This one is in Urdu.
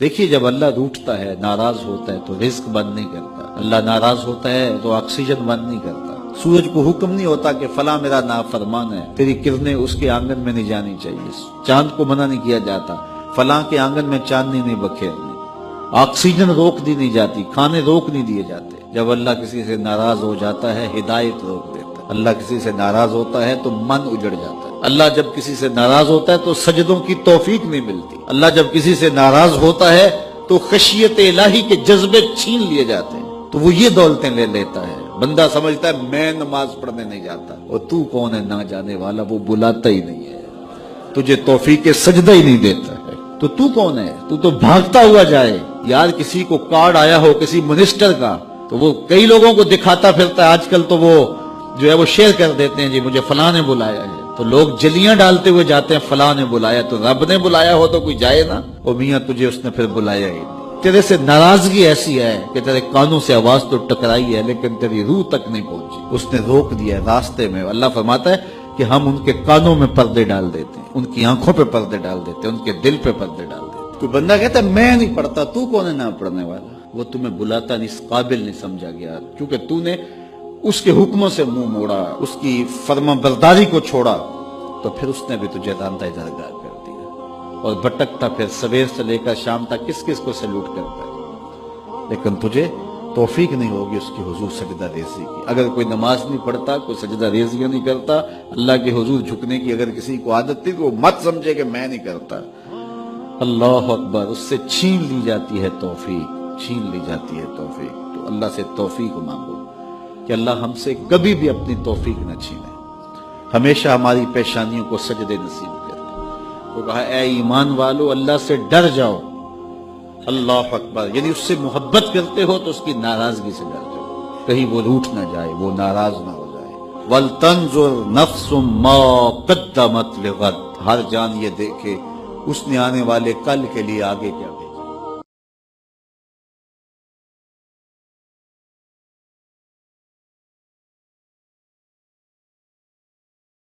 دیکھیے جب اللہ روٹھتا ہے، ناراض ہوتا ہے تو رزق بند نہیں کرتا، اللہ ناراض ہوتا ہے تو آکسیجن بند نہیں کرتا، سورج کو حکم نہیں ہوتا کہ فلاں میرا نافرمان ہے، تیری کرنیں اس کے آنگن میں نہیں جانی چاہیے، چاند کو منع نہیں کیا جاتا فلاں کے آنگن میں چاندنی نہیں بکھیرنی، آکسیجن روک دی نہیں جاتی، کھانے روک نہیں دیے جاتے۔ جب اللہ کسی سے ناراض ہو جاتا ہے ہدایت روک دیتا ہے، اللہ کسی سے ناراض ہوتا ہے تو من اجڑ جاتا ہے، اللہ جب کسی سے ناراض ہوتا ہے تو سجدوں کی توفیق نہیں ملتی، اللہ جب کسی سے ناراض ہوتا ہے تو خشیت الہی کے جذبے چھین لیے جاتے ہیں، تو وہ یہ دولتیں لے لیتا ہے۔ بندہ سمجھتا ہے میں نماز پڑھنے نہیں جاتا، اور تو کون ہے نہ جانے والا، وہ بلاتا ہی نہیں ہے، تجھے توفیق سجدہ ہی نہیں دیتا ہے، تو کون ہے؟ تو بھاگتا ہوا جائے۔ یار کسی کو کارڈ آیا ہو کسی منسٹر کا تو وہ کئی لوگوں کو دکھاتا پھرتا ہے، آج کل تو وہ جو ہے وہ شیئر کر دیتے ہیں، جی مجھے فلاں نے بلایا ہے، تو لوگ جلیاں ڈالتے ہوئے جاتے ہیں فلاں نے بلایا، تو رب نے بلایا ہو تو کوئی جائے نا، او میاں تجھے اس نے پھر بلایا ہی نہیں، تیرے سے ناراضگی ایسی ہے کہ تیرے کانوں سے آواز تو ٹکرائی ہے لیکن تیری روح تک نہیں پہنچی، اس نے روک دیا ہے راستے میں۔ اللہ فرماتا ہے کہ ہم ان کے کانوں میں پردے ڈال دیتے ہیں، ان کی آنکھوں پہ پردے ڈال دیتے ہیں، ان کے دل پہ پردے ڈال دیتے ہیں۔ کوئی بندہ کہتا ہے میں نہیں پڑھتا، تو کون ہے نہ پڑھنے والا؟ وہ تمہیں بلاتا نہیں، اس قابل نہیں سمجھا گیا، کیونکہ تو نے اس کے حکموں سے منہ موڑا، اس کی فرما برداری کو چھوڑا، تو پھر اس نے بھی تجھے راندہ درگاہ کر دیا، اور بھٹکتا پھر سویر سے لے کر شام تک کس کس کو سلوٹ کرتا ہے، لیکن تجھے توفیق نہیں ہوگی اس کی حضور سجدہ ریزی کی۔ اگر کوئی نماز نہیں پڑھتا، کوئی سجدہ ریزیاں نہیں کرتا، اللہ کے حضور جھکنے کی اگر کسی کو عادت تھی تو وہ مت سمجھے کہ میں نہیں کرتا۔ اللہ اکبر، اس سے چھین لی جاتی ہے توفیق، چھین لی جاتی ہے توفیق۔ تو اللہ سے توفیق مانگو کہ اللہ ہم سے کبھی بھی اپنی توفیق نہ چھینے، ہمیشہ ہماری پیشانیوں کو سجدے نصیب کرے۔ وہ کہا اے ایمان والو اللہ سے ڈر جاؤ، اللہ اکبر، یعنی اس سے محبت کرتے ہو تو اس کی ناراضگی سے ڈر جاؤ، کہیں وہ روٹھ نہ جائے، وہ ناراض نہ ہو جائے۔ وَلْتَنْظُرْ نَفْسٌ مَا قَدَّمَتْ لِغَدٍ، ہر جان یہ دیکھے اس نے آنے والے کل کے لیے آگے کیا